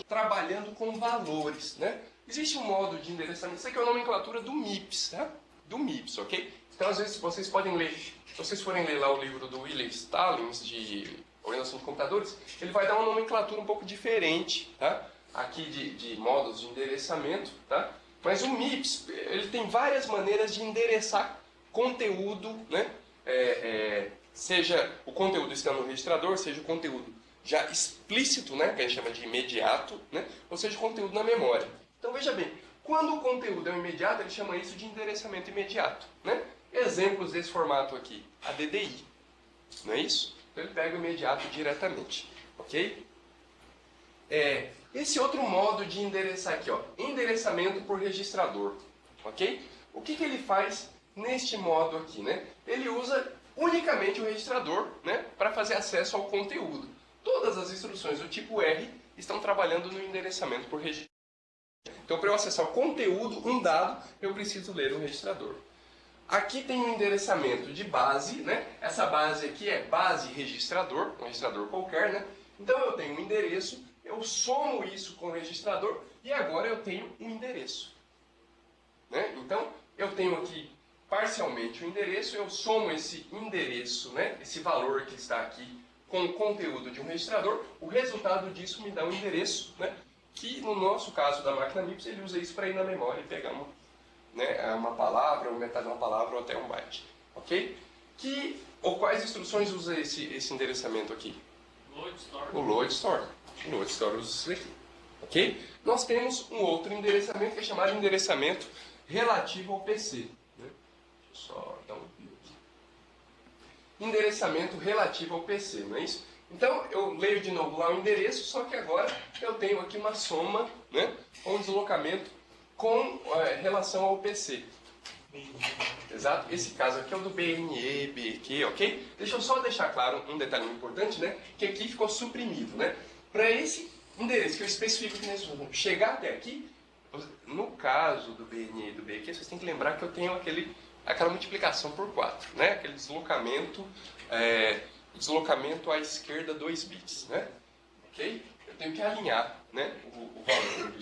trabalhando com valores, né? Existe um modo de endereçamento, isso aqui é a nomenclatura do MIPS, tá? Do MIPS, ok? Então, às vezes, vocês podem ler, se vocês forem ler lá o livro do William Stallings, de Organização de Computadores, ele vai dar uma nomenclatura um pouco diferente, tá? Aqui de modos de endereçamento, tá? Mas o MIPS, ele tem várias maneiras de endereçar conteúdo, né? Seja o conteúdo estando no registrador, seja o conteúdo já explícito, né? Que a gente chama de imediato, né? Ou seja, o conteúdo na memória. Então veja bem, quando o conteúdo é um imediato, ele chama isso de endereçamento imediato, né? Exemplos desse formato aqui, a DDI, não é isso? Então ele pega o imediato diretamente, ok? Esse outro modo de endereçar aqui, ó, endereçamento por registrador, ok? O que ele faz neste modo aqui, né? Ele usa unicamente o registrador, né, para fazer acesso ao conteúdo. Todas as instruções do tipo R estão trabalhando no endereçamento por registrador. Então, para eu acessar o conteúdo, um dado, eu preciso ler o registrador. Aqui tem um endereçamento de base, né? Essa base aqui é base registrador, um registrador qualquer, né? Então eu tenho um endereço, eu somo isso com o registrador e agora eu tenho um endereço, né? Então eu tenho aqui parcialmente o endereço, eu somo esse endereço, né? Esse valor que está aqui com o conteúdo de um registrador, o resultado disso me dá um endereço, né? Que no nosso caso da máquina MIPS, ele usa isso para ir na memória e pegar uma palavra, ou metade de uma palavra, ou até um byte. Ok? Quais instruções usa esse endereçamento aqui? Load store. O load store. O load store usa isso aqui. Ok? Nós temos um outro endereçamento que é chamado de endereçamento relativo ao PC. Né? Deixa eu só dar um vídeo aqui. Endereçamento relativo ao PC, não é isso? Então, eu leio de novo lá o endereço, só que agora eu tenho aqui uma soma, né, um deslocamento com relação ao PC. Exato? Esse caso aqui é o do BNE, BQ, ok? Deixa eu só deixar claro um detalhe importante, né, que aqui ficou suprimido, né? Para esse endereço que eu especifico aqui nesse momento chegar até aqui, no caso do BNE e do BQ, vocês têm que lembrar que eu tenho aquela multiplicação por 4, né? Aquele deslocamento deslocamento à esquerda 2 bits, né? Ok? Eu tenho que alinhar, né, o valor.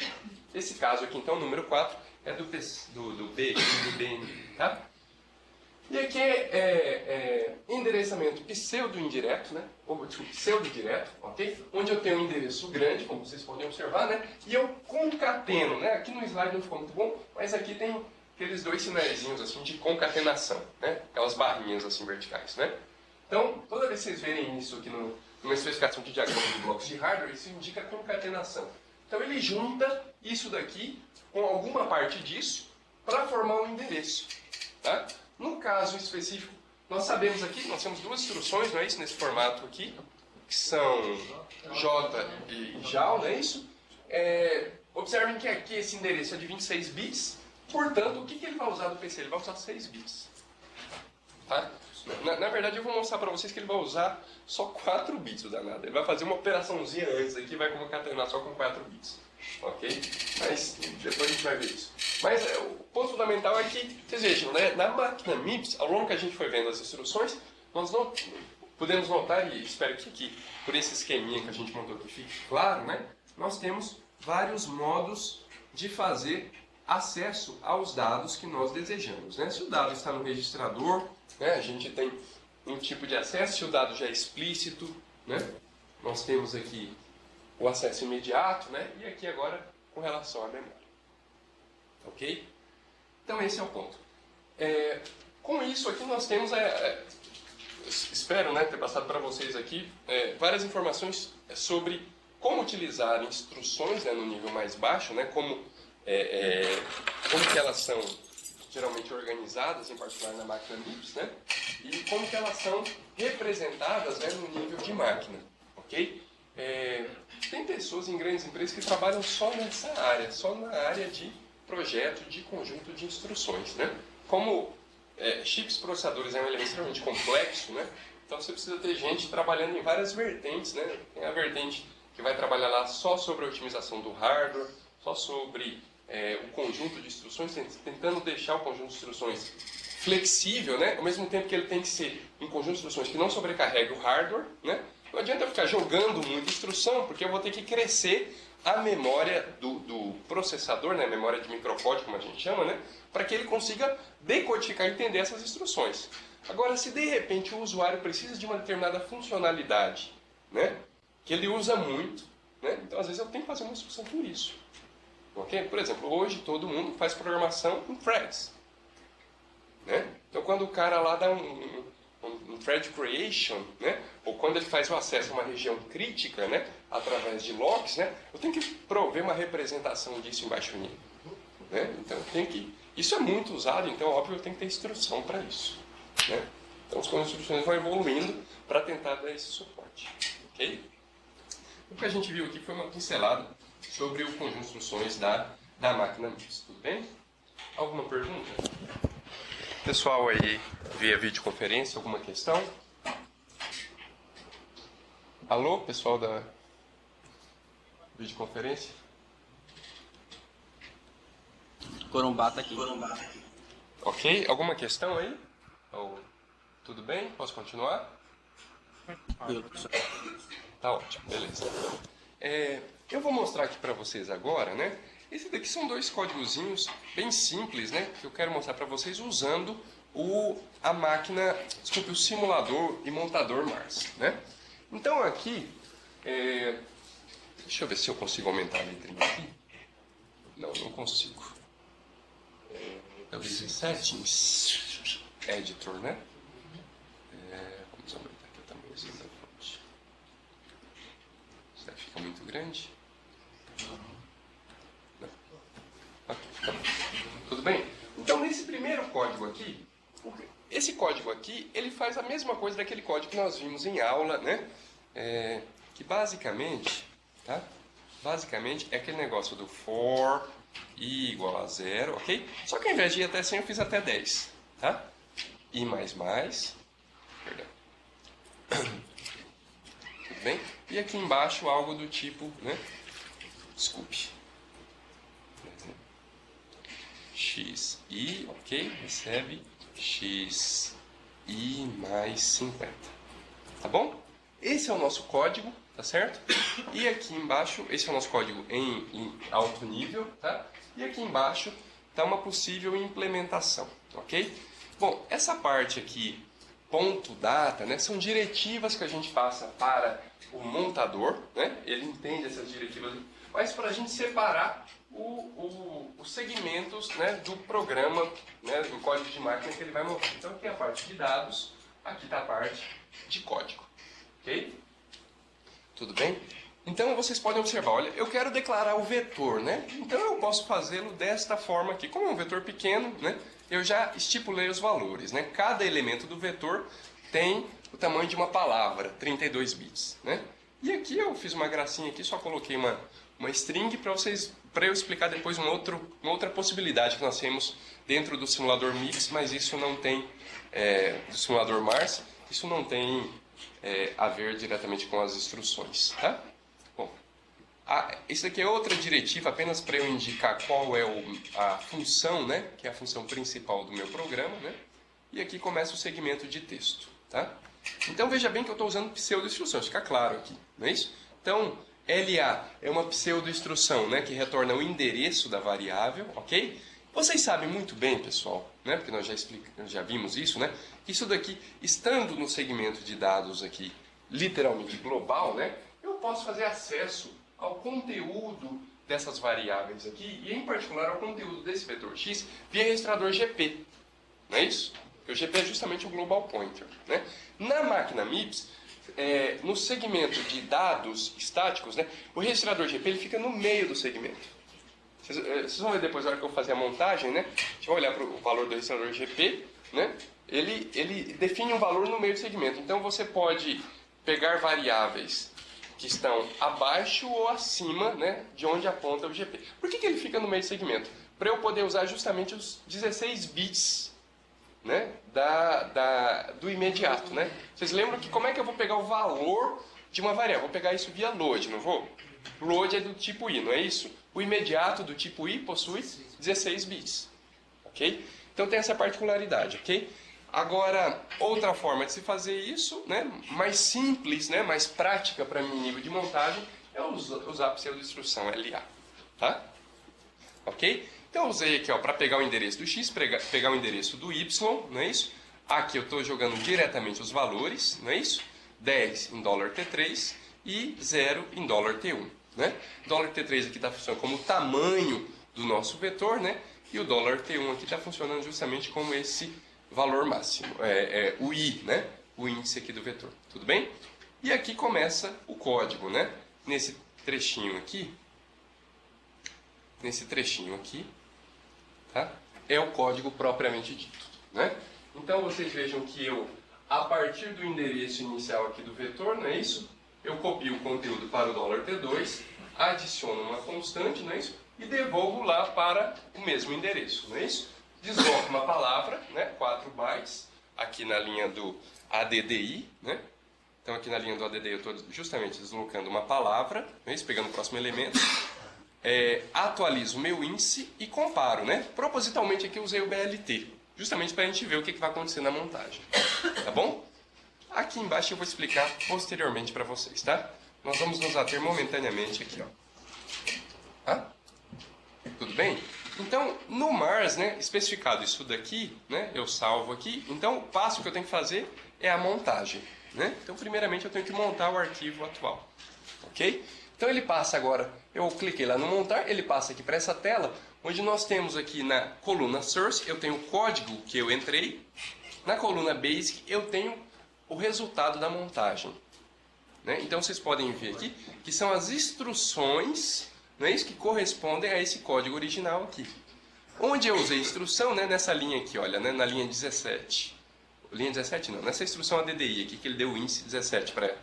Esse caso aqui, então, número 4, é do B e do BN, tá? E aqui é endereçamento pseudo-indireto, né? Ou pseudo-direto, ok? Onde eu tenho um endereço grande, como vocês podem observar, né? E eu concateno, né? Aqui no slide não ficou muito bom, mas aqui tem aqueles dois sinaizinhos assim de concatenação, né? Aquelas barrinhas assim verticais, né? Então, toda vez que vocês verem isso aqui numa especificação de diagrama de blocos de hardware, isso indica concatenação. Então, ele junta isso daqui com alguma parte disso para formar um endereço. Tá? No caso específico, nós sabemos aqui, nós temos duas instruções, não é isso? Nesse formato aqui, que são J e JAL, não é isso? Observem que aqui esse endereço é de 26 bits, portanto, o que ele vai usar do PC? Ele vai usar 6 bits. Tá? Na verdade, eu vou mostrar para vocês que ele vai usar só 4 bits, o danado. Ele vai fazer uma operaçãozinha antes aqui e vai concatenar só com 4 bits. Ok? Mas depois a gente vai ver isso. Mas o ponto fundamental é que, vocês vejam, né, na máquina MIPS, ao longo que a gente foi vendo as instruções, nós não podemos notar, e espero que aqui, por esse esqueminha que a gente montou aqui fique claro, né, nós temos vários modos de fazer acesso aos dados que nós desejamos. Né? Se o dado está no registrador, né, a gente tem um tipo de acesso. Se o dado já é explícito, né, nós temos aqui o acesso imediato, né, e aqui agora com relação à memória. Ok? Então esse é o ponto. Com isso aqui nós temos, espero, né, ter passado para vocês aqui várias informações sobre como utilizar instruções, né, no nível mais baixo, né, como que elas são geralmente organizadas, em particular na máquina MIPS, né? E como que elas são representadas, né, no nível de máquina, ok? Tem pessoas em grandes empresas que trabalham só nessa área, só na área de projeto de conjunto de instruções, né? Como chips processadores é um elemento extremamente complexo, né? Então você precisa ter gente trabalhando em várias vertentes, né? Tem a vertente que vai trabalhar lá só sobre a otimização do hardware, só sobre o conjunto de instruções, tentando deixar o conjunto de instruções flexível, né? Ao mesmo tempo que ele tem que ser um conjunto de instruções que não sobrecarregue o hardware, né? Não adianta eu ficar jogando muita instrução, porque eu vou ter que crescer a memória do processador, né, a memória de microcódigo, como a gente chama, né, para que ele consiga decodificar e entender essas instruções. Agora, se de repente o usuário precisa de uma determinada funcionalidade, né, que ele usa muito, né, então às vezes eu tenho que fazer uma instrução por isso. Okay? Por exemplo, hoje todo mundo faz programação em threads. Né? Então quando o cara lá dá um thread creation, né, ou quando ele faz o acesso a uma região crítica, né, através de locks, né, eu tenho que prover uma representação disso em baixo nível. Né? Então isso é muito usado, então óbvio eu tenho que ter instrução para isso. Né? Então as instruções vão evoluindo para tentar dar esse suporte. Okay? O que a gente viu aqui foi uma pincelada sobre o conjunto de instruções da máquina MIPS. Tudo bem? Alguma pergunta? Pessoal aí via videoconferência, alguma questão? Alô, pessoal da videoconferência? Corumbá tá aqui. Ok, alguma questão aí? Ou, tudo bem? Posso continuar? Tá ótimo, beleza. Eu vou mostrar aqui para vocês agora, né? Esse daqui são dois códigozinhos bem simples, né? Que eu quero mostrar para vocês usando o simulador e montador Mars, né? Então aqui, deixa eu ver se eu consigo aumentar a letrinha aqui. Não consigo. Talvez em Settings, Editor, né? Vamos aumentar aqui o tamanhozinho da fonte. Será que fica muito grande? Não. Ok, tá bom. Tudo bem? Então, nesse primeiro código aqui, esse código aqui, ele faz a mesma coisa daquele código que nós vimos em aula, né? Que basicamente, tá? Basicamente é aquele negócio do for i igual a 0, ok? Só que ao invés de ir até 100, eu fiz até 10, tá? I mais, perdão. Tudo bem? E aqui embaixo algo do tipo, né? Desculpe. xi, ok? Recebe xi mais 50. Tá bom? Esse é o nosso código, tá certo? E aqui embaixo, esse é o nosso código em alto nível, tá? E aqui embaixo está uma possível implementação, ok? Bom, essa parte aqui, ponto data, né, são diretivas que a gente passa para o montador, né? Ele entende essas diretivas, mas para a gente separar os segmentos, né, do programa, né, do código de máquina que ele vai montar. Então aqui é a parte de dados, aqui está a parte de código, ok? Tudo bem? Então vocês podem observar, olha, eu quero declarar o vetor, né? Então eu posso fazê-lo desta forma aqui. Como é um vetor pequeno, né? Eu já estipulei os valores, né? Cada elemento do vetor tem o tamanho de uma palavra, 32 bits, né? E aqui eu fiz uma gracinha aqui, só coloquei uma string para eu explicar depois uma outra possibilidade que nós temos dentro do simulador Mix, mas isso não tem, do simulador Mars, isso não tem a ver diretamente com as instruções, tá? Bom, isso aqui é outra diretiva apenas para eu indicar qual é a função, né? Que é a função principal do meu programa, né? E aqui começa o segmento de texto, tá? Então veja bem que eu estou usando pseudo-instruções, fica claro aqui, não é isso? Então, LA é uma pseudo-instrução, né? Que retorna o endereço da variável, ok? Vocês sabem muito bem, pessoal, né? Porque nós já vimos isso, né? Isso daqui, estando no segmento de dados aqui, literalmente global, né? Eu posso fazer acesso ao conteúdo dessas variáveis aqui, e em particular ao conteúdo desse vetor x, via registrador GP, não é isso? Porque o GP é justamente o Global Pointer, né? Na máquina MIPS, no segmento de dados estáticos, né? O registrador GP ele fica no meio do segmento. Vocês vão ver depois, na hora que eu fazer a montagem, né? A gente vai olhar para o valor do registrador GP, né? Ele define um valor no meio do segmento. Então você pode pegar variáveis que estão abaixo ou acima, né, de onde aponta o GP. Por que ele fica no meio do segmento? Para eu poder usar justamente os 16 bits, né, do imediato, né? Vocês lembram que como é que eu vou pegar o valor de uma variável? Vou pegar isso via load, não vou? Load é do tipo i, não é isso? O imediato do tipo i possui 16 bits, ok? Então tem essa particularidade, ok? Agora, outra forma de se fazer isso, né, mais simples, né, mais prática para mim nível de montagem, é usar a pseudo-instrução LA, tá? Ok? Então eu usei aqui, ó, para pegar o endereço do X, pegar o endereço do Y, não é isso? Aqui eu estou jogando diretamente os valores, não é isso? 10 em dólar T3 e 0 em dólar T1, né? Dólar T3 aqui está funcionando como o tamanho do nosso vetor, né? E o dólar T1 aqui está funcionando justamente como esse valor máximo, o I, né? O índice aqui do vetor, tudo bem? E aqui começa o código, né? Nesse trechinho aqui, tá? É o código propriamente dito, né? Então vocês vejam que eu, a partir do endereço inicial aqui do vetor, não é isso? Eu copio o conteúdo para o dólar T2, adiciono uma constante, não é isso? E devolvo lá para o mesmo endereço, não é isso? Desloco uma palavra, né? 4 bytes, aqui na linha do ADDI, né? Então aqui na linha do ADDI eu estou justamente deslocando uma palavra, não é isso? Pegando o próximo elemento. Atualizo o meu índice e comparo, né? Propositalmente aqui eu usei o BLT, justamente para a gente ver o que vai acontecer na montagem, tá bom? Aqui embaixo eu vou explicar posteriormente para vocês, tá? Nós vamos nos ater momentaneamente aqui, ó. Tá? Tudo bem? Então, no Mars, né, especificado isso daqui, né, eu salvo aqui, então o passo que eu tenho que fazer é a montagem, né? Então, primeiramente eu tenho que montar o arquivo atual, ok? Então ele passa agora, eu cliquei lá no montar, ele passa aqui para essa tela, onde nós temos aqui na coluna Source, eu tenho o código que eu entrei, na coluna Basic eu tenho o resultado da montagem, né? Então vocês podem ver aqui que são as instruções, não é isso, que correspondem a esse código original aqui. Onde eu usei instrução, né, nessa linha aqui, olha, né, na linha 17. Linha 17 não, nessa instrução ADDI aqui, que ele deu o índice 17 para ela.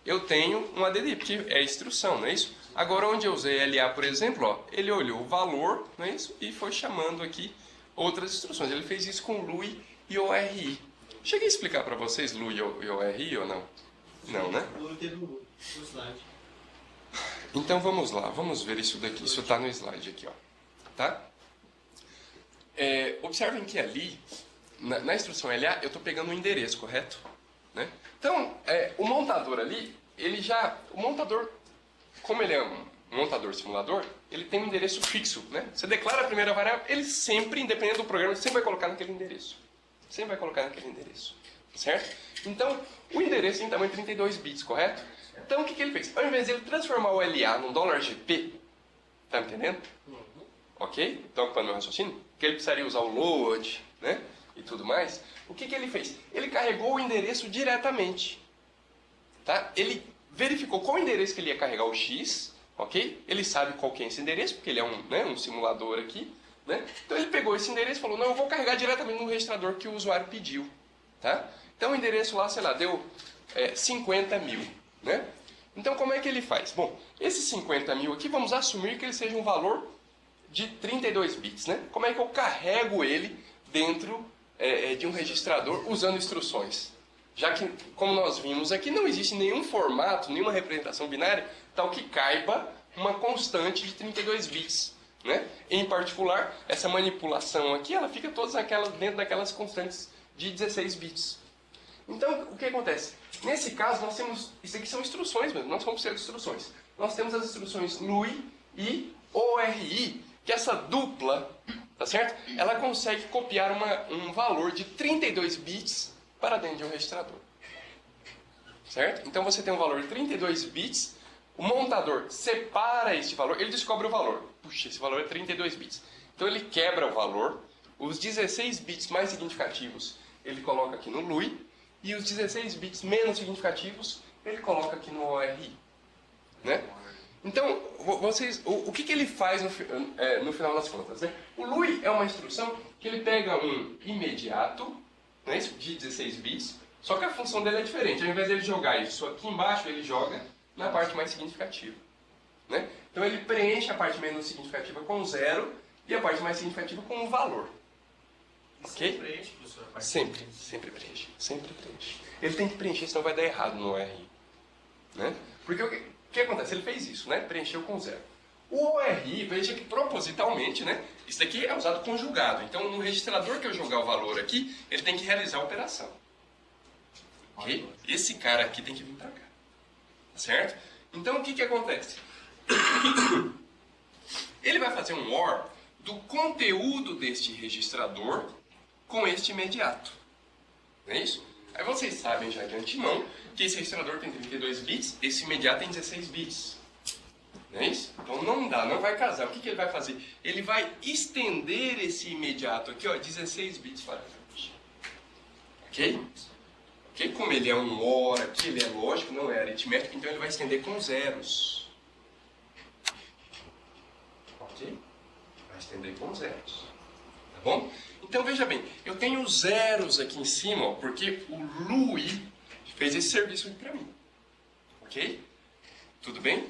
Eu tenho um ADDI, porque é instrução, não é isso? Agora, onde eu usei LA, por exemplo, ó, ele olhou o valor, não é isso? E foi chamando aqui outras instruções. Ele fez isso com LUI e ORI. Cheguei a explicar para vocês LUI e ORI ou não? Não, né? Então vamos lá, vamos ver isso daqui. Isso está no slide aqui, ó. Tá? Observem que ali, na instrução LA, eu estou pegando o endereço, correto? Né? Então, o montador ali, o montador, como ele é um montador simulador, ele tem um endereço fixo, né? Você declara a primeira variável, ele sempre, independente do programa, ele sempre vai colocar naquele endereço. Sempre vai colocar naquele endereço, certo? Então, o endereço tem tamanho de 32 bits, correto? Então, o que ele fez? Ao invés de ele transformar o LA num $GP, tá me entendendo? Ok? Estão ocupando meu raciocínio? Que ele precisaria usar o load, né? E tudo mais. O que ele fez? Ele carregou o endereço diretamente. Tá? Ele verificou qual endereço que ele ia carregar o X, ok? Ele sabe qual que é esse endereço, porque ele é um simulador aqui, né? Então ele pegou esse endereço e falou, não, eu vou carregar diretamente no registrador que o usuário pediu. Tá? Então o endereço lá, sei lá, deu 50 mil. Né? Então como é que ele faz? Bom, esses 50 mil aqui, vamos assumir que ele seja um valor de 32 bits. Né? Como é que eu carrego ele dentro de um registrador usando instruções? Já que, como nós vimos aqui, não existe nenhum formato, nenhuma representação binária, tal que caiba uma constante de 32 bits. Né? Em particular, essa manipulação aqui, ela fica dentro daquelas constantes de 16 bits. Então, o que acontece? Nesse caso, nós temos... Isso aqui são instruções mesmo, não são pseudo-instruções. Nós temos as instruções LUI e ORI, que essa dupla, tá certo? Ela consegue copiar um valor de 32 bits para dentro de um registrador. Certo? Então você tem um valor de 32 bits, o montador separa este valor, ele descobre o valor. Puxa, esse valor é 32 bits. Então ele quebra o valor, os 16 bits mais significativos ele coloca aqui no LUI, e os 16 bits menos significativos ele coloca aqui no ORI. Né? Então, o que ele faz no final das contas? Né? O LUI é uma instrução que ele pega um imediato, né, de 16 bits, só que a função dele é diferente. Ao invés de ele jogar isso aqui embaixo, ele joga na parte mais significativa. Né? Então ele preenche a parte menos significativa com 0 e a parte mais significativa com um valor. Ok? Sempre preenche, professor? Sempre preenche. Ele tem que preencher, senão vai dar errado no ORI. Né? Porque o que acontece? Ele fez isso, né? Preencheu com 0. O ORI, veja que propositalmente, né? Isso daqui é usado conjugado. Então, no registrador que eu jogar o valor aqui, ele tem que realizar a operação. Ok? Esse cara aqui tem que vir para cá. Certo? Então, o que acontece? Ele vai fazer um OR do conteúdo deste registrador com este imediato. Não é isso? Aí vocês sabem já de antemão que esse registrador tem 32 bits, esse imediato tem 16 bits. Não é isso? Então não dá, não vai casar. O que ele vai fazer? Ele vai estender esse imediato aqui, ó, 16 bits para frente. Ok? Ok? Como ele é um OR aqui, ele é lógico, não é aritmético, então ele vai estender com zeros. Ok? Vai estender com zeros. Tá bom? Então veja bem, eu tenho zeros aqui em cima, ó, porque o Louis fez esse serviço aqui para mim. Ok? Tudo bem?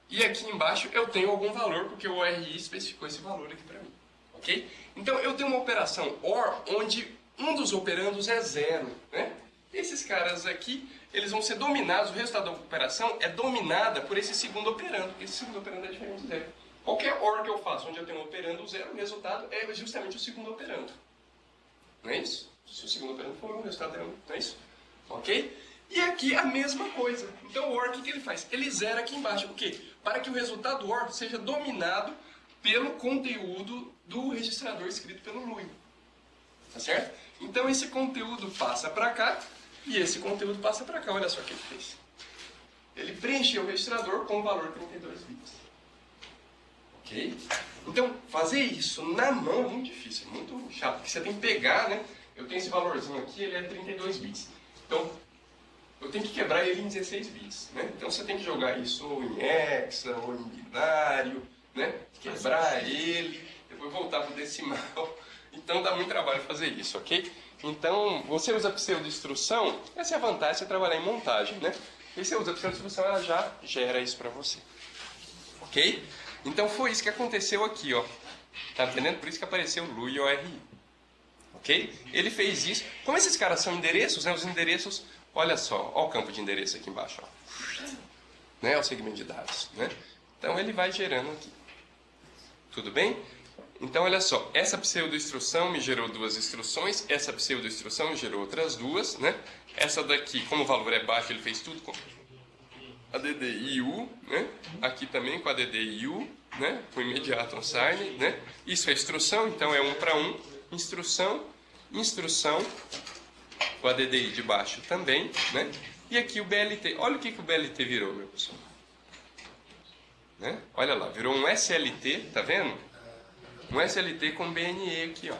E aqui embaixo eu tenho algum valor, porque o ORI especificou esse valor aqui para mim. Ok? Então eu tenho uma operação OR onde um dos operandos é zero. Né? Esses caras aqui, eles vão ser dominados, o resultado da operação é dominada por esse segundo operando. Esse segundo operando é diferente de zero. Qualquer OR que eu faço onde eu tenho um operando zero, o resultado é justamente o segundo operando. Não é isso? Se o segundo operando for 1, o resultado é 1. Não é isso? Ok? E aqui a mesma coisa. Então o OR, o que ele faz? Ele zera aqui embaixo. O quê? Para que o resultado do OR seja dominado pelo conteúdo do registrador escrito pelo Louis. Tá certo? Então esse conteúdo passa para cá e esse conteúdo passa para cá. Olha só o que ele fez. Ele preencheu o registrador com o valor 32 bits. Ok? Então, fazer isso na mão é muito difícil, é muito chato, porque você tem que pegar, né? Eu tenho esse valorzinho aqui, ele é 32 bits. Então, eu tenho que quebrar ele em 16 bits, né? Então, você tem que jogar isso ou em hexa, ou em binário, né? Quebrar ele, depois voltar para o decimal. Então, dá muito trabalho fazer isso, ok? Então, você usa pseudo-instrução, essa é a vantagem de você trabalhar em montagem, né? E você usa pseudo-instrução, ela já gera isso para você. Ok? Então foi isso que aconteceu aqui, ó. Tá entendendo? Por isso que apareceu o Louis e o ORI. Ok? Ele fez isso. Como esses caras são endereços, né? Os endereços, olha só, ó o campo de endereço aqui embaixo, ó. Né? O segmento de dados, né? Então ele vai gerando aqui. Tudo bem? Então olha só, essa pseudo-instrução me gerou duas instruções, essa pseudo-instrução me gerou outras duas, né? Essa daqui, como o valor é baixo, ele fez tudo com ADD IU, né? Aqui também com ADD IU, né? Com imediato unsigned, né? Isso é instrução, então é 1 para 1. Instrução, instrução, o ADDI de baixo também, né? E aqui o BLT. Olha o que o BLT virou, meu pessoal. Né? Olha lá, virou um SLT, tá vendo? Um SLT com BNE aqui, ó.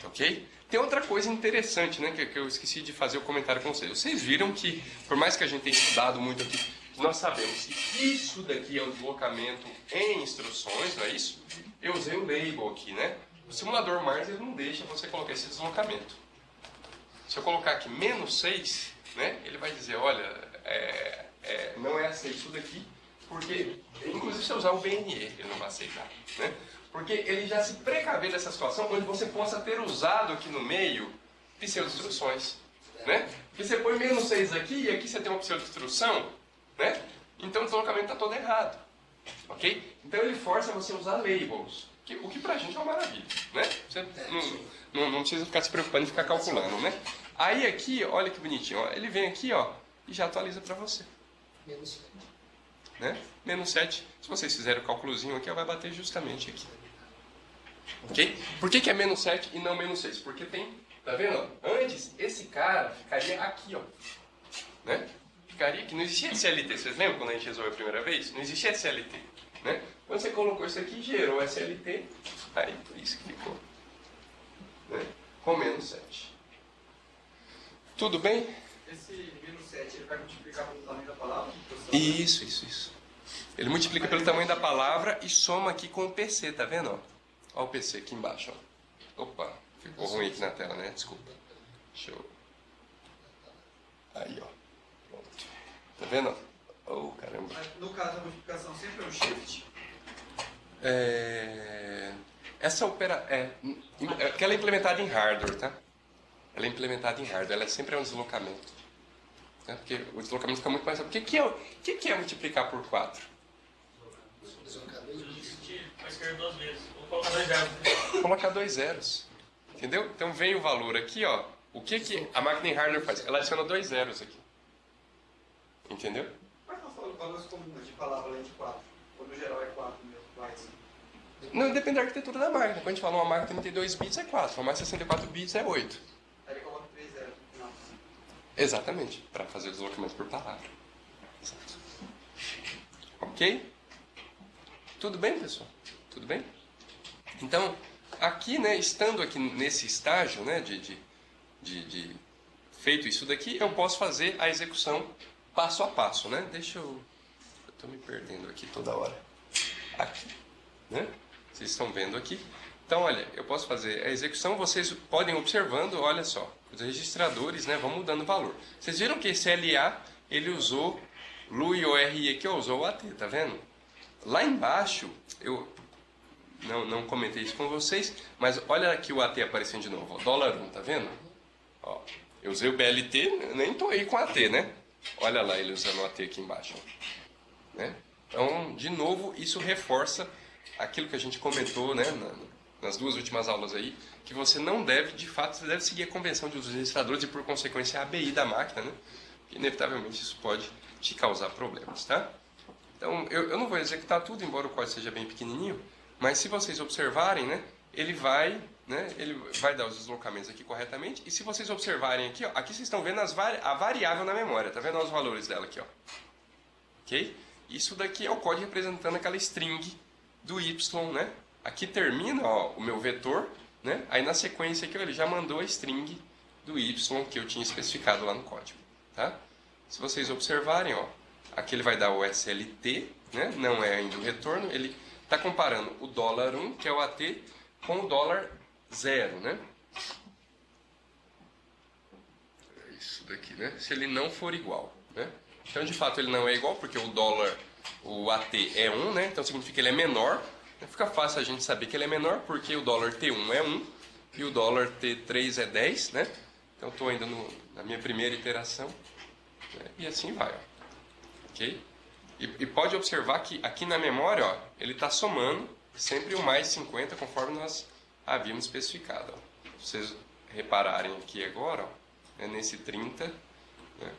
Ok? Tem outra coisa interessante, né, que eu esqueci de fazer o comentário com vocês. Vocês viram que, por mais que a gente tenha estudado muito aqui, nós sabemos que isso daqui é um deslocamento em instruções, não é isso? Eu usei o label aqui, né? O simulador Mars ele não deixa você colocar esse deslocamento. Se eu colocar aqui -6, né, ele vai dizer, olha, não é aceito isso daqui, porque, inclusive se eu usar o BNE, ele não vai aceitar, né? Porque ele já se precavê dessa situação onde você possa ter usado aqui no meio pseudo-instruções, né? Porque você põe -6 aqui e aqui você tem uma pseudo-instrução, né? Então o deslocamento está todo errado, ok? Então ele força você a usar labels, o que pra gente é uma maravilha, né? Você não precisa ficar se preocupando em ficar calculando, né? Aí aqui, olha que bonitinho, ó, ele vem aqui, ó, e já atualiza para você. Né? -7, se vocês fizerem o cálculozinho aqui, vai bater justamente aqui. Ok? Por que é -7 e não -6? Porque tem, tá vendo? Antes, esse cara ficaria aqui, ó. Né? Ficaria aqui. Não existia SLT, vocês lembram quando a gente resolveu a primeira vez? Não existia SLT. Né? Quando você colocou isso aqui, gerou SLT, aí por isso que ficou. Né? Com -7. Tudo bem? Esse -7 ele vai multiplicar pelo tamanho da palavra? Isso. Ele multiplica pelo tamanho da palavra e soma aqui com o PC, tá vendo? Olha o PC aqui embaixo. Ó. Opa, ficou ruim aqui na tela, né? Desculpa. Deixa eu... Aí, ó. Pronto. Tá vendo? Oh, caramba. Mas no caso da multiplicação sempre é um shift? Essa ela é implementada em hardware, tá? Ela é implementada em hardware, ela sempre é um deslocamento. Né? Porque o deslocamento fica muito mais rápido. O que é multiplicar por 4? Vai escrever 2 vezes. Vou colocar 2 zeros. Colocar 2 zeros. Entendeu? Então vem o valor aqui, ó. O que a máquina em hardware faz? Ela adiciona 2 zeros aqui. Entendeu? Mas nós falamos valores comuns de palavra além de 4. Quando o geral é 4 mesmo, vai sim. Não, depende da arquitetura da máquina. Quando a gente fala uma máquina de 32 bits é 4, uma máquina de 64 bits é 8. Aí ele coloca 3 zeros no final. Exatamente, para fazer o deslocamento por palavra. Exato. Ok? Tudo bem, pessoal? Tudo bem? Então, aqui, né, estando aqui nesse estágio, né, de feito isso daqui, eu posso fazer a execução passo a passo, né? Eu estou me perdendo aqui toda hora. Aqui, né? Vocês estão vendo aqui. Então, olha, eu posso fazer a execução, vocês podem ir observando, olha só, os registradores, né, vão mudando o valor. Vocês viram que esse LA, ele usou LU e ORI aqui, usou o AT, tá vendo? Lá embaixo, eu não comentei isso com vocês, mas olha aqui o AT aparecendo de novo, ó, $1, tá vendo? Ó, eu usei o BLT, nem tô aí com AT, né? Olha lá ele usando o AT aqui embaixo, ó, né? Então, de novo, isso reforça aquilo que a gente comentou, né, nas duas últimas aulas aí, que você não deve, de fato, você deve seguir a convenção de uso dos registradores e, por consequência, a ABI da máquina, né? Porque, inevitavelmente, isso pode te causar problemas, tá? Então, eu não vou executar tudo, embora o código seja bem pequenininho, mas se vocês observarem, né, ele vai dar os deslocamentos aqui corretamente, e se vocês observarem aqui, ó, aqui vocês estão vendo a variável na memória, tá vendo os valores dela aqui, ó. Ok? Isso daqui é o código representando aquela string do y, né? Aqui termina, ó, o meu vetor, né? Aí na sequência aqui, ó, ele já mandou a string do y que eu tinha especificado lá no código, tá? Se vocês observarem, ó, aqui ele vai dar o SLT, né? Não é ainda o retorno, ele está comparando o $1, que é o AT, com o $0, né? É isso daqui, né? Se ele não for igual, né? Então, de fato, ele não é igual, porque o AT é 1, né? Então, significa que ele é menor. Fica fácil a gente saber que ele é menor, porque o $T1 é 1 e o $T3 é 10, né? Então, estou ainda na minha primeira iteração, né? E assim vai, ó. Ok? E pode observar que aqui na memória, ó, ele está somando sempre o mais 50, conforme nós havíamos especificado. Ó. Se vocês repararem aqui agora, ó, nesse 30, né?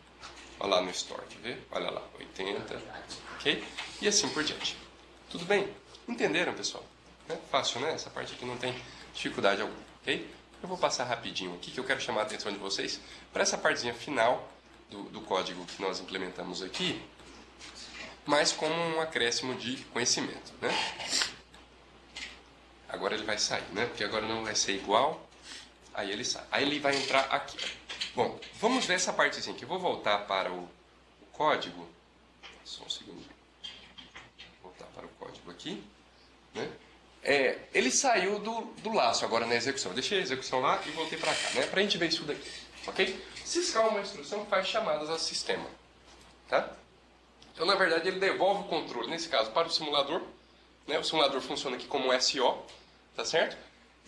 Olha lá no store, quer ver? Olha lá, 80, ok? E assim por diante. Tudo bem? Entenderam, pessoal? É fácil, né? Essa parte aqui não tem dificuldade alguma, ok? Eu vou passar rapidinho aqui, que eu quero chamar a atenção de vocês para essa partezinha final do código que nós implementamos aqui, mas como um acréscimo de conhecimento, né? Agora ele vai sair, né? Porque agora não vai ser igual, aí ele sai. Aí ele vai entrar aqui. Bom, vamos ver essa partezinha aqui. Eu vou voltar para o código. Só um segundo. Vou voltar para o código aqui, né? Ele saiu do laço agora na execução. Eu deixei a execução lá e voltei para cá, né? Para a gente ver isso daqui, ok? Syscall é uma instrução que faz chamadas ao sistema, tá? Então, na verdade, ele devolve o controle, nesse caso, para o simulador, né? O simulador funciona aqui como um SO, tá certo?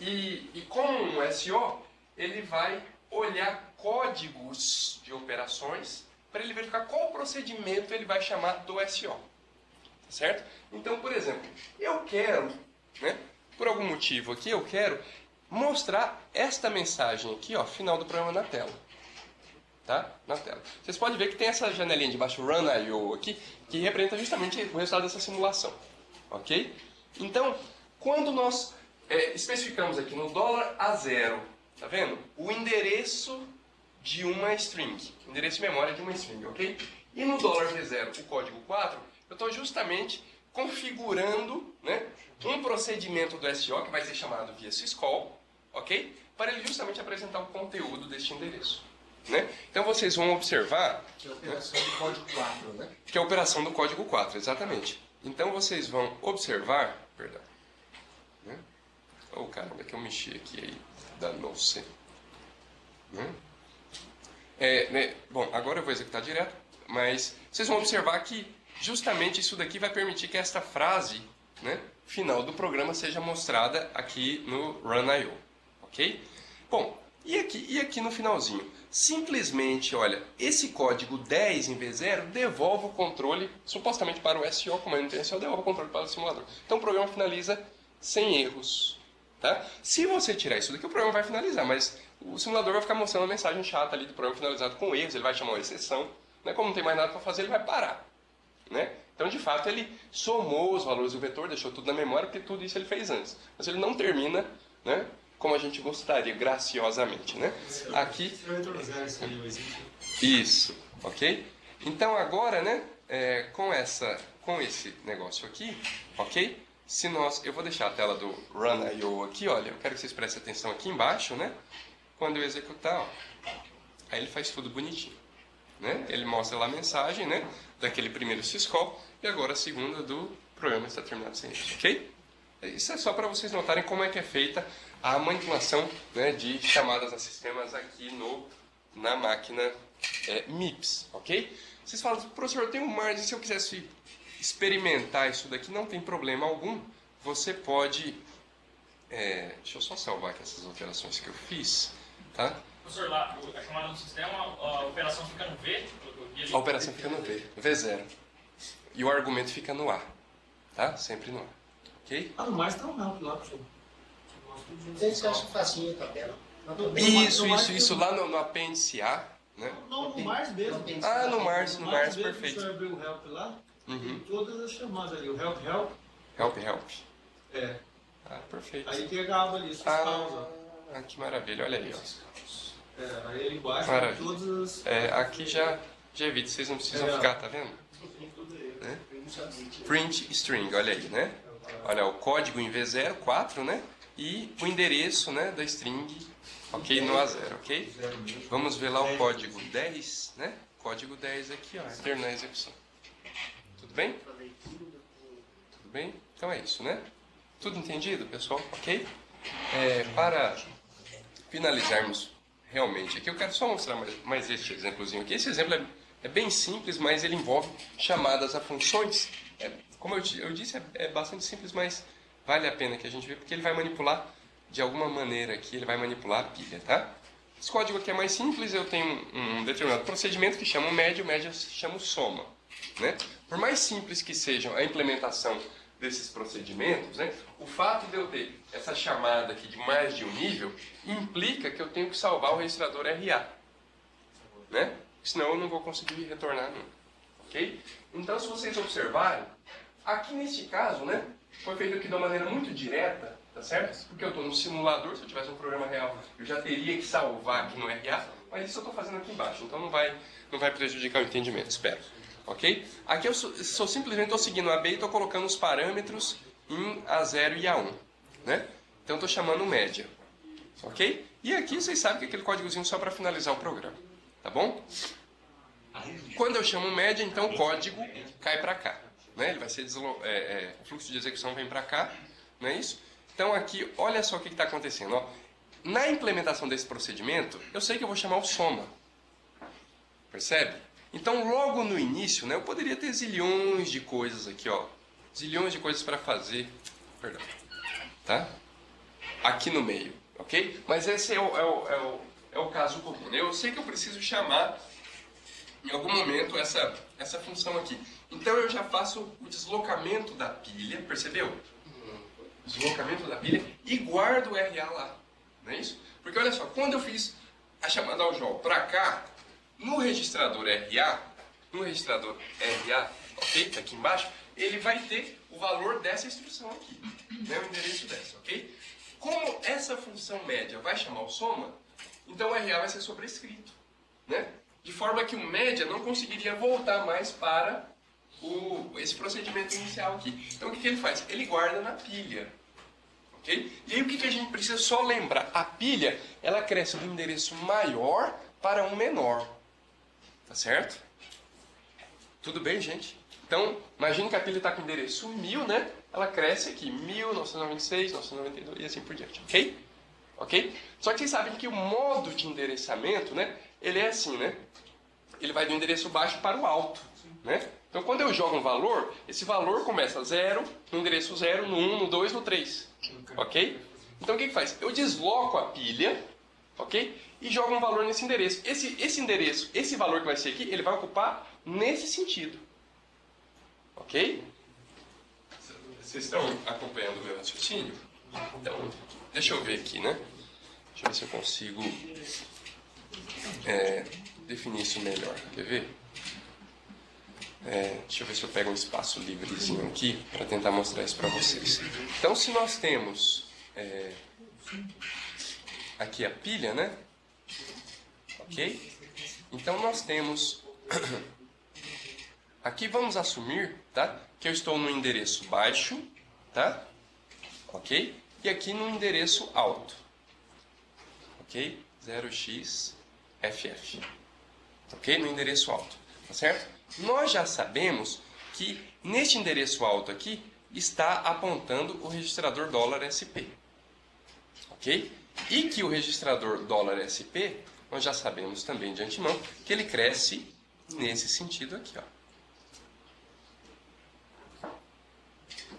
E como um SO, ele vai olhar códigos de operações para ele verificar qual procedimento ele vai chamar do SO, tá certo? Então, por exemplo, eu quero, né, por algum motivo aqui, eu quero mostrar esta mensagem aqui, ó, final do programa na tela. Tá? Na tela. Vocês podem ver que tem essa janelinha de baixo, Run I/O aqui, que representa justamente o resultado dessa simulação. Ok? Então, quando nós especificamos aqui no $A0, tá vendo? O endereço de uma string, o endereço de memória de uma string, ok? E no $V0, o código 4, eu estou justamente configurando, né, um procedimento do SO, que vai ser chamado via syscall, ok? Para ele justamente apresentar o conteúdo deste endereço. Né? Então vocês vão observar que é a operação do código 4, né? Que é a operação do código 4, exatamente. Então vocês vão observar, perdão, né? Oh, caramba, é que eu mexi aqui aí, danou-se, né? Bom, agora eu vou executar direto, mas vocês vão observar que justamente isso daqui vai permitir que esta frase, né, final do programa seja mostrada aqui no Run I/O, ok? Bom, e aqui no finalzinho? Simplesmente, olha, esse código 10 em vez de 0 devolve o controle, supostamente para o SO, como não tem SO, devolve o controle para o simulador. Então o programa finaliza sem erros. Tá? Se você tirar isso daqui, o programa vai finalizar, mas o simulador vai ficar mostrando uma mensagem chata ali do programa finalizado com erros, ele vai chamar uma exceção, né? Como não tem mais nada para fazer, ele vai parar, né? Então, de fato, ele somou os valores do vetor, deixou tudo na memória, porque tudo isso ele fez antes. Mas ele não termina, né, como a gente gostaria, graciosamente, né? Aqui... Isso, ok? Então, agora, né, com esse negócio aqui, ok? Eu vou deixar a tela do Run.io aqui, olha, eu quero que vocês prestem atenção aqui embaixo, né? Quando eu executar, ó, aí ele faz tudo bonitinho, né? Ele mostra lá a mensagem, né, daquele primeiro syscall e agora a segunda do programa está terminado sem isso, ok? Isso é só para vocês notarem como é que é feita a manipulação, né, de chamadas a sistemas aqui na máquina MIPS, ok? Vocês falam, professor, eu tenho margem, se eu quisesse experimentar isso daqui, não tem problema algum. Você pode... deixa eu só salvar aqui essas alterações que eu fiz, tá? Professor, lá, a chamada do sistema, a operação fica no V? A operação fica no V, V0. E o argumento fica no A, tá? Sempre no A, ok? Ah, no mais tá um help lá, professor. Vocês acham facinho a tabela? Isso, lá no apêndice A, né? Não, no Mars mesmo. Ah, no Mars, mesmo, perfeito. O senhor abriu o help lá, tem todas as chamadas ali, o help. Help. É. Ah, perfeito. Aí tem a aba ali, essas pausas. Ah, que maravilha, olha aí, ó. Aí ele embaixo Maravilha. tem todas as... Aqui já evita, vocês não precisam ficar, tá vendo? Né? Print string, olha aí, né? Olha, o código em V0, 4, né? E o endereço, né, da string, ok, no A0, ok? Vamos ver lá o código 10, né? Código 10 aqui, ó, terminar a execução. Tudo bem? Tudo bem? Então é isso, né? Tudo entendido, pessoal? Ok? Para finalizarmos realmente aqui, eu quero só mostrar mais este exemplozinho aqui. Esse exemplo é bem simples, mas ele envolve chamadas a funções. Como eu disse, é bastante simples, mas vale a pena que a gente veja, porque ele vai manipular, de alguma maneira aqui, ele vai manipular a pilha, tá? Esse código aqui é mais simples, eu tenho um determinado procedimento que chama o média se chama o soma, né? Por mais simples que seja a implementação desses procedimentos, né, o fato de eu ter essa chamada aqui de mais de um nível implica que eu tenho que salvar o registrador RA, né? Senão eu não vou conseguir retornar nunca, ok? Então, se vocês observarem, aqui neste caso, né, foi feito aqui de uma maneira muito direta, tá certo? Porque eu estou no simulador, se eu tivesse um programa real, eu já teria que salvar aqui no RA, mas isso eu estou fazendo aqui embaixo, então não vai prejudicar o entendimento, espero. Ok? Aqui eu simplesmente estou seguindo a AB e estou colocando os parâmetros em A0 e A1. Né? Então estou chamando média. Ok? E aqui vocês sabem que é aquele códigozinho só para finalizar o programa. Tá bom? Quando eu chamo média, então o código cai para cá. Né? Ele vai ser o fluxo de execução vem para cá. Não é isso? Então aqui, olha só o que está acontecendo. Ó. Na implementação desse procedimento, eu sei que eu vou chamar o soma. Percebe? Então, logo no início, né, eu poderia ter zilhões de coisas aqui, ó. Zilhões de coisas para fazer. Perdão. Tá? Aqui no meio, ok? Mas esse é o caso comum. Né? Eu sei que eu preciso chamar, em algum momento, essa função aqui. Então, eu já faço o deslocamento da pilha, percebeu? Deslocamento da pilha e guardo o RA lá. Não é isso? Porque, olha só, quando eu fiz a chamada ao jogo para cá, no registrador RA, ok, tá aqui embaixo, ele vai ter o valor dessa instrução aqui, né, o endereço dessa, ok? Como essa função média vai chamar o soma, então o RA vai ser sobrescrito, né? De forma que o média não conseguiria voltar mais para esse procedimento inicial aqui. Então o que ele faz? Ele guarda na pilha, ok? E aí o que a gente precisa só lembrar? A pilha, ela cresce do endereço maior para um menor. Tá certo? Tudo bem, gente? Então, imagine que a pilha está com o endereço 1000, né? Ela cresce aqui, 1996, 1992 e assim por diante, ok? Ok? Só que vocês sabem que o modo de endereçamento, né? Ele é assim, né? Ele vai do endereço baixo para o alto, né? Então, quando eu jogo um valor, esse valor começa 0, no endereço 0, no 1, no 2, no 3, ok? Então, o que faz? Eu desloco a pilha, ok? E joga um valor nesse endereço. Esse endereço, esse valor que vai ser aqui, ele vai ocupar nesse sentido. Ok? Vocês estão acompanhando o meu raciocínio? Então, deixa eu ver aqui, né? Deixa eu ver se eu consigo definir isso melhor. Quer ver? Deixa eu ver se eu pego um espaço livrezinho aqui para tentar mostrar isso para vocês. Então, se nós temos aqui a pilha, né? Ok? Então, nós temos... Aqui vamos assumir, tá? Que eu estou no endereço baixo, tá? Ok? E aqui no endereço alto. Ok? 0xFF. Ok? No endereço alto. Tá certo? Nós já sabemos que neste endereço alto aqui está apontando o registrador $SP. Ok? E que o registrador $SP, nós já sabemos também de antemão que ele cresce nesse sentido aqui, ó.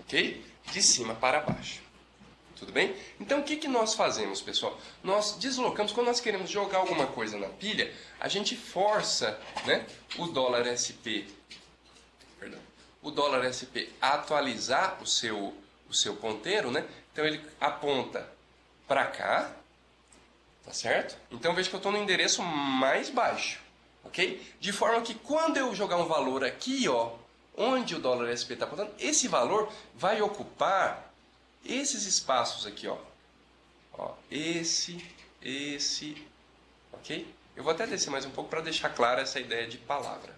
Ok? De cima para baixo. Tudo bem? Então, o que nós fazemos, pessoal? Nós deslocamos, quando nós queremos jogar alguma coisa na pilha, a gente força, né, o $SP, o $SP a atualizar o seu ponteiro, né? Então, ele aponta para cá, tá certo? Então, veja que eu estou no endereço mais baixo, ok? De forma que, quando eu jogar um valor aqui, ó, onde o $SP está apontando, esse valor vai ocupar esses espaços aqui, ó. Esse, ok? Eu vou até descer mais um pouco para deixar clara essa ideia de palavra,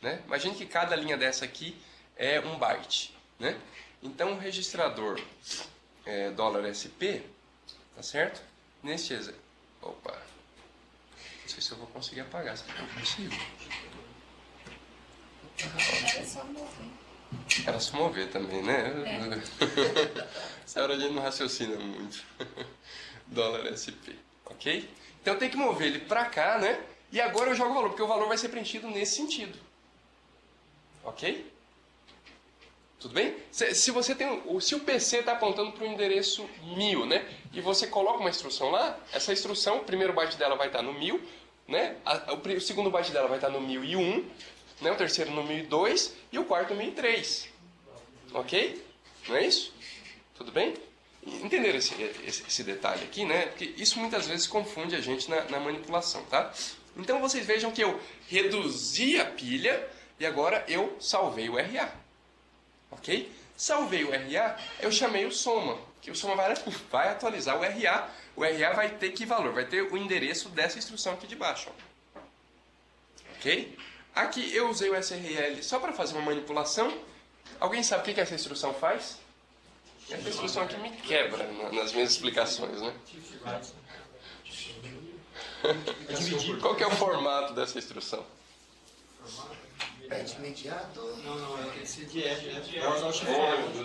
né? Imagine que cada linha dessa aqui é um byte, né? Então, o registrador $SP, tá certo? Neste exemplo... Opa! Não sei se eu vou conseguir apagar, será que eu consigo? Era só mover também, né? Essa hora a gente não raciocina muito. $SP, ok? Então eu tenho que mover ele pra cá, né? E agora eu jogo o valor, porque o valor vai ser preenchido nesse sentido. Ok? Tudo bem? Se você tem, se o PC está apontando para o endereço 1000, né? E você coloca uma instrução lá, essa instrução, o primeiro byte dela vai estar no 1000, né? O segundo byte dela vai estar no 1001, né? O terceiro no 1002 e o quarto no 1003. Ok? Não é isso? Tudo bem? Entenderam esse detalhe aqui, né? Porque isso muitas vezes confunde a gente na manipulação, tá? Então vocês vejam que eu reduzi a pilha e agora eu salvei o RA. Ok? Salvei o RA, eu chamei o soma. Que o soma vai atualizar o RA. O RA vai ter que valor? Vai ter o endereço dessa instrução aqui de baixo. Ó. Ok? Aqui eu usei o SRL só para fazer uma manipulação. Alguém sabe o que essa instrução faz? Essa instrução aqui me quebra nas minhas explicações, né? Qual que é o formato dessa instrução? Pede imediato. Não, é esse de R, né? Vai usar o shift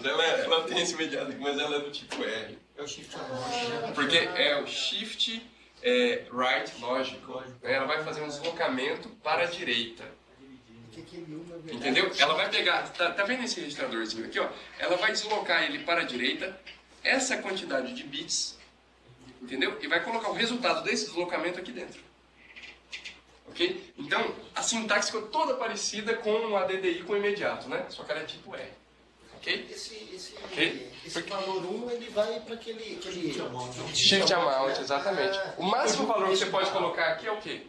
Ela tem esse imediato aqui, mas ela é do tipo R. É o shift R. Porque é o shift right lógico. Ela vai fazer um deslocamento para a direita. Entendeu? Ela vai pegar, tá vendo esse registradorzinho aqui, ó? Ela vai deslocar ele para a direita, essa quantidade de bits, entendeu? E vai colocar o resultado desse deslocamento aqui dentro. Ok? Então, a sintaxe ficou toda parecida com o ADDI com o imediato, né? Só que ela é tipo R. Ok? Esse valor 1, ele vai para aquele Shift amount, exatamente. O máximo valor que você pode colocar aqui é o quê?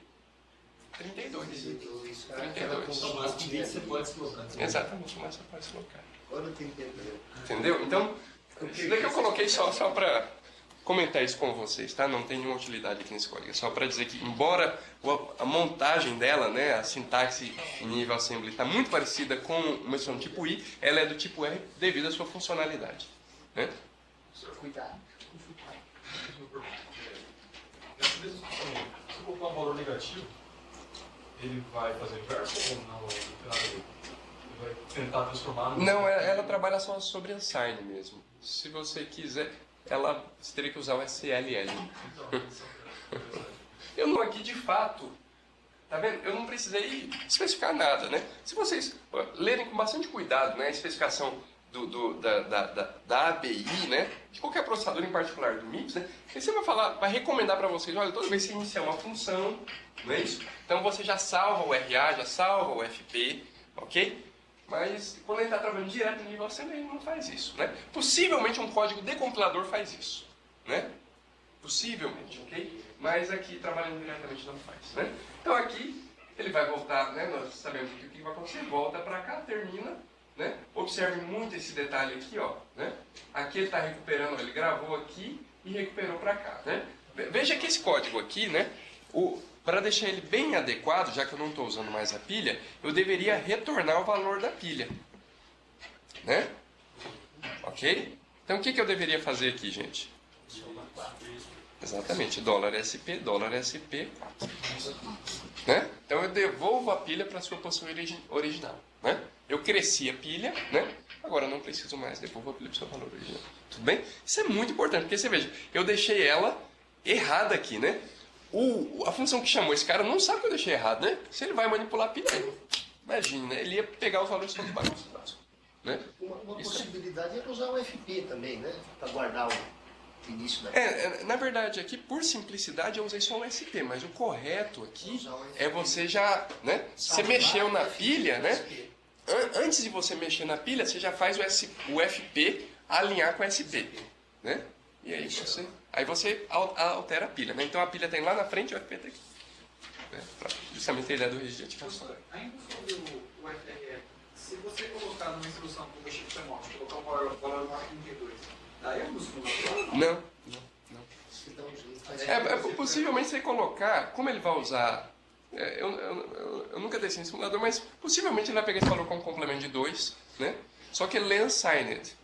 32. 32. O máximo de você pode deslocar. Exatamente, o máximo você pode deslocar. Agora eu entendi. Entendeu? Então, isso daqui eu coloquei só para comentar isso com vocês, tá? Não tem nenhuma utilidade aqui nesse código. É só para dizer que, embora a montagem dela, né, a sintaxe em nível assembly está muito parecida com uma instrução tipo I, ela é do tipo R devido à sua funcionalidade. Né? Cuidado. Nessa mesma situação, se eu colocar um valor negativo, ele vai fazer inverso ou não? Ele vai tentar transformar no... Não, ela trabalha só sobre unsigned mesmo. Se você quiser, você teria que usar o SLL. Eu não aqui de fato, tá vendo? Eu não precisei especificar nada, né? Se vocês lerem com bastante cuidado, né, a especificação da ABI, né, de qualquer processador em particular do MIPS, né, você vai recomendar para vocês, olha, toda vez que você iniciar uma função, não é isso? Então você já salva o RA, já salva o FP, ok? Mas quando ele está trabalhando direto no nível assembly, ele não faz isso, né? Possivelmente um código decompilador faz isso, né? Possivelmente, ok? Mas aqui, trabalhando diretamente, não faz, né? Então aqui, ele vai voltar, né? Nós sabemos o que vai acontecer, volta para cá, termina, né? Observe muito esse detalhe aqui, ó, né? Aqui ele está recuperando, ele gravou aqui e recuperou para cá, né? Veja que esse código aqui, né? Para deixar ele bem adequado, já que eu não estou usando mais a pilha, eu deveria retornar o valor da pilha, né? Ok? Então o que eu deveria fazer aqui, gente? Exatamente, dólar SP, 4. Né? Então eu devolvo a pilha para a sua posição original. Né? Eu cresci a pilha, né? Agora eu não preciso mais, devolvo a pilha para o seu valor original. Tudo bem? Isso é muito importante, porque você veja, eu deixei ela errada aqui, né? A função que chamou esse cara não sabe que eu deixei errado, né? Se ele vai manipular a pilha, imagine, né? Ele ia pegar os valores todos bagunçados. Né? Uma possibilidade é usar o FP também, né? Para guardar o início da Na verdade, aqui, por simplicidade, eu usei só o SP, mas o correto aqui é você já, né? Você mexeu na pilha, né? Antes de você mexer na pilha, você já faz o FP alinhar com o SP, né? E aí você altera a pilha, né? Então a pilha tem lá na frente e o FP tem aqui. Né? Justamente a ideia do registro de ativação. Ainda sobre o FRE, se você colocar numa instrução como o chip remoto, colocar um valor maior que 32, daí é um simulador? Não. Então, Possivelmente você colocar, como ele vai usar, eu nunca desci em simulador, mas possivelmente ele vai pegar esse valor como complemento de 2, né? Só que ele é unsigned.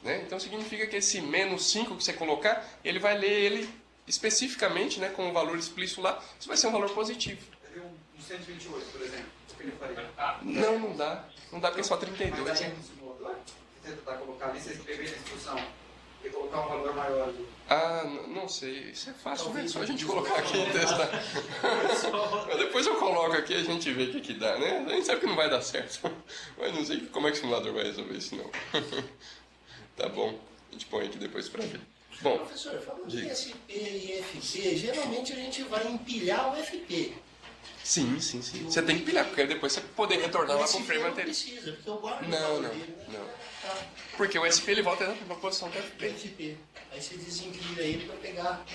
Né? Então significa que esse menos 5 que você colocar, ele vai ler ele especificamente, né, com o valor explícito lá, isso vai ser um valor positivo. Um 128, por exemplo, o que ele faria? Não dá. Não dá porque é só 32. Mas aí no simulador, você tentar colocar ali, você escrever na instrução e colocar um valor maior ali. Não sei. Isso é fácil, né? Só a gente colocar aqui e testar. Mas depois eu coloco aqui e a gente vê o que dá, né? A gente sabe que não vai dar certo. Mas não sei como é que o simulador vai resolver isso, não. Tá bom. A gente põe aqui depois pra ver. Bom, professor, falando de SP e FP, geralmente a gente vai empilhar o FP. Sim. Você tem que pilhar, porque depois você poder retornar lá pro frame anterior. Não precisa, porque eu guardo Não. Porque o SP ele volta exatamente na posição do FP. FP. Aí você desempilha ele para pegar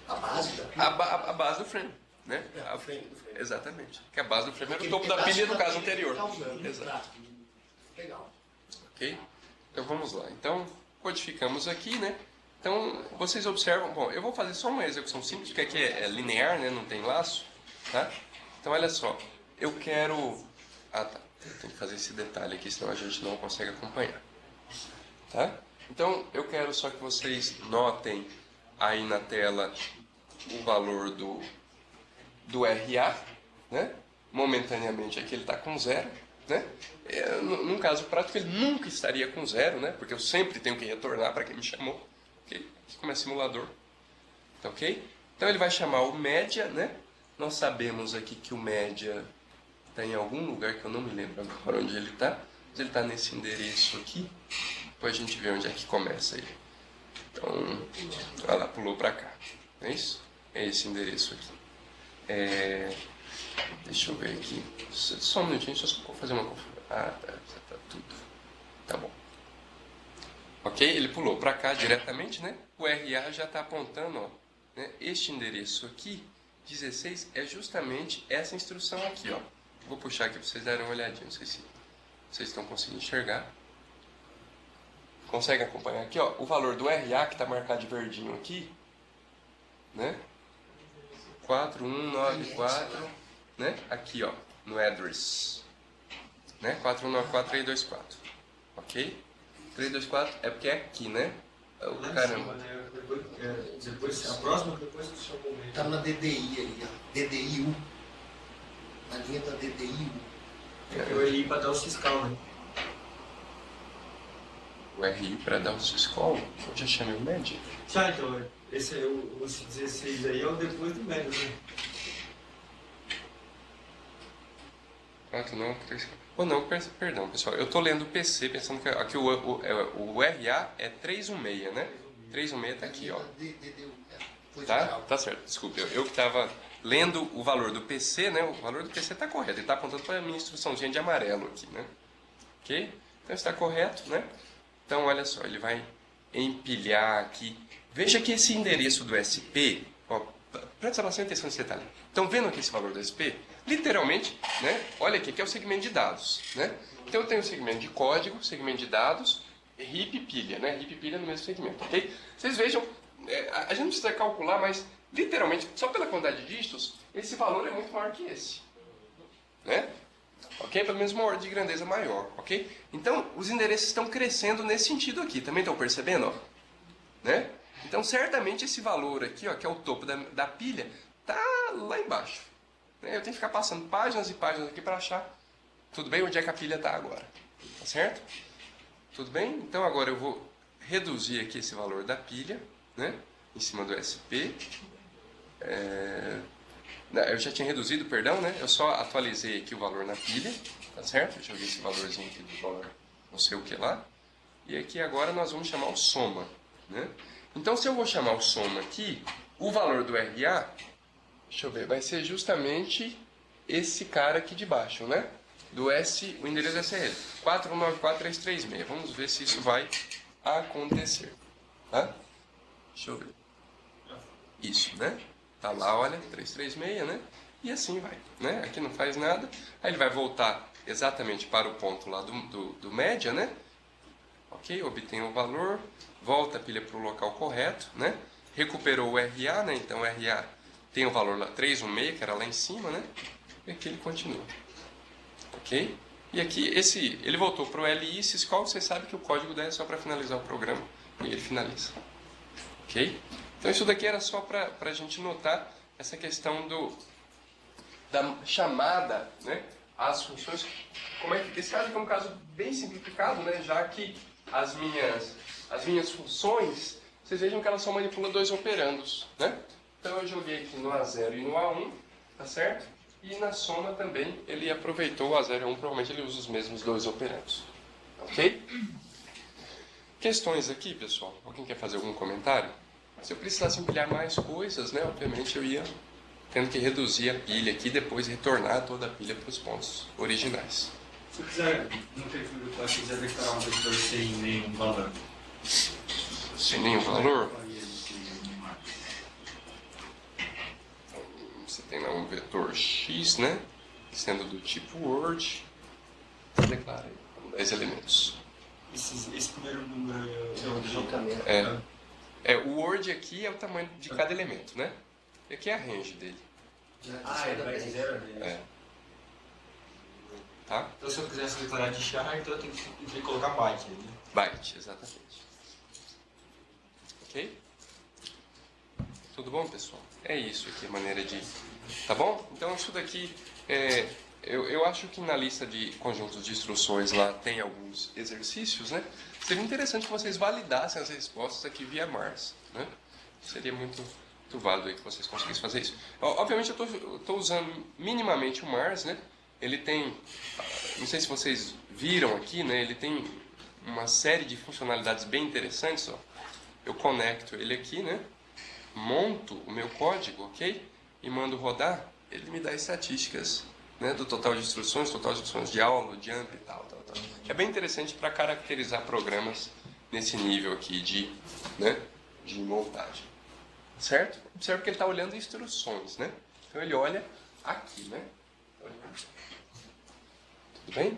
a base da pilha. A base do frame, né? O frame do frame. Exatamente. Que a base do frame era o Aquele topo da pilha no caso pilha anterior. tá usando, Exato. Legal. Ok? Então vamos lá. Então, codificamos aqui, né? Então, vocês observam... Bom, eu vou fazer só uma execução simples, porque aqui é linear, né? Não tem laço, tá? Então, olha só. Eu quero... tá. Eu tenho que fazer esse detalhe aqui, senão a gente não consegue acompanhar. Tá? Então, eu quero só que vocês notem aí na tela o valor do RA, né? Momentaneamente aqui ele está com 0, né? Num caso prático ele nunca estaria com 0, né? Porque eu sempre tenho que retornar para quem me chamou. Okay? Aqui como é simulador. Tá ok? Então ele vai chamar o média, né? Nós sabemos aqui que o média está em algum lugar que eu não me lembro agora onde ele está. Mas ele está nesse endereço aqui. Depois a gente vê onde é que começa ele. Então, olha lá, pulou para cá. Não é isso? É esse endereço aqui. Deixa eu ver aqui. Só um minutinho, só vou fazer uma confusão. Tá tudo. Tá bom. Ok? Ele pulou para cá diretamente, né? O RA já está apontando, ó. Né? Este endereço aqui, 16, é justamente essa instrução aqui, ó. Vou puxar aqui para vocês darem uma olhadinha. Não sei se vocês estão conseguindo enxergar. Consegue acompanhar aqui, ó? O valor do RA, que está marcado de verdinho aqui, né? 4194, né? Aqui, ó, no address, né? 4194-324, ok? 324 é porque é aqui, né? Caramba. Depois, a próxima, depois você chamou o meio. Tá na DDI ali, ó. DDI-U. Na linha da DDI-U. Eu ia ir para dar o fiscal, né? O RI para dar o syscall, eu já chamei o médio. Já, então, esse aí, o 16 aí é o depois do médio, né? 4, não, 3... Oh, não, perdão, pessoal. Eu tô lendo o PC pensando que aqui o RA é 316, né? 316 tá aqui, ó. Tá certo, desculpe. Eu que estava lendo o valor do PC, né? O valor do PC está correto. Ele está apontando para a minha instruçãozinha de amarelo aqui, né? Ok? Então está correto, né? Então, olha só, ele vai empilhar aqui. Veja que esse endereço do SP, ó, Presta bastante atenção nesse detalhe. Estão vendo aqui esse valor do SP? Literalmente, né? Olha aqui, que é o segmento de dados, né? Então eu tenho o segmento de código, segmento de dados, RIP e pilha, né? RIP e pilha no mesmo segmento, ok? Vocês vejam, a gente não precisa calcular, mas literalmente, só pela quantidade de dígitos, esse valor é muito maior que esse, né? Ok? Pelo menos uma ordem de grandeza maior, ok? Então, os endereços estão crescendo nesse sentido aqui, também estão percebendo, ó? Né? Então, certamente esse valor aqui, ó, que é o topo da pilha, tá lá embaixo. Né? Eu tenho que ficar passando páginas e páginas aqui para achar, tudo bem, onde é que a pilha está agora. Tá certo? Tudo bem? Então, agora eu vou reduzir aqui esse valor da pilha, né? Em cima do SP. Eu já tinha reduzido, perdão, né? Eu só atualizei aqui o valor na pilha, tá certo? Eu joguei esse valorzinho aqui do valor não sei o que lá. E aqui agora nós vamos chamar o soma, né? Então, se eu vou chamar o soma aqui, o valor do RA, deixa eu ver, vai ser justamente esse cara aqui de baixo, né? Do o endereço SRL, 4194336. Vamos ver se isso vai acontecer, tá? Deixa eu ver. Isso, né? Tá lá, olha, 336, né? E assim vai, né? Aqui não faz nada. Aí ele vai voltar exatamente para o ponto lá do média, né? Ok? Obtém o valor, volta a pilha para o local correto, né? Recuperou o RA, né? Então o RA tem o valor lá, 316, que era lá em cima, né? E aqui ele continua. Ok? E aqui, ele voltou para o LI syscall, você sabe que o código dele é só para finalizar o programa. E ele finaliza. Ok? Então isso daqui era só para a gente notar essa questão da chamada, né, às funções. Esse caso aqui é um caso bem simplificado, né, já que as minhas funções, vocês vejam que elas só manipulam dois operandos, né? Então eu joguei aqui no A0 e no A1, tá certo? E na soma também ele aproveitou o A0 e A1, provavelmente ele usa os mesmos dois operandos. Ok? Questões aqui, pessoal? Alguém quer fazer algum comentário? Se eu precisasse empilhar mais coisas, né, obviamente eu ia tendo que reduzir a pilha aqui e depois retornar toda a pilha para os pontos originais. Se eu quiser, no perfil do Flash, quiser declarar um vetor sem nenhum valor. Sem nenhum valor? Você tem lá um vetor X, né? Sendo do tipo Word. Você declara aí 10 elementos. Esse primeiro número é o Deslocamento. O Word aqui é o tamanho de cada elemento, né? E aqui é a range dele. vai de 0 a 10. Tá? Então se eu quisesse declarar de char, então eu tenho que colocar byte aí, né? Byte, exatamente. Ok? Tudo bom, pessoal? É isso aqui, a maneira de... Tá bom? Então isso daqui, eu acho que na lista de conjuntos de instruções lá tem alguns exercícios, né? Seria interessante que vocês validassem as respostas aqui via Mars, né? Seria muito válido aí que vocês conseguissem fazer isso. Obviamente eu estou usando minimamente o Mars, né? Ele tem, não sei se vocês viram aqui, né? Ele tem uma série de funcionalidades bem interessantes, ó. Eu conecto ele aqui, né? Monto o meu código, ok? E mando rodar, ele me dá estatísticas, né, do total de instruções de aula, jump e tal. É bem interessante para caracterizar programas nesse nível aqui de montagem. Certo? Observe que ele está olhando instruções, né? Então ele olha aqui, né? Tudo bem?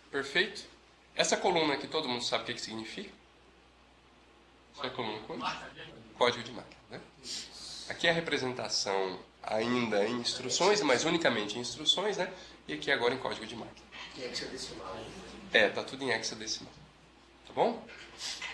Perfeito? Essa coluna aqui, todo mundo sabe o que significa? Essa coluna código de máquina, né? Aqui é a representação ainda em instruções, mas unicamente em instruções, né? E aqui agora em código de máquina. Em hexadecimal. Tá tudo em hexadecimal.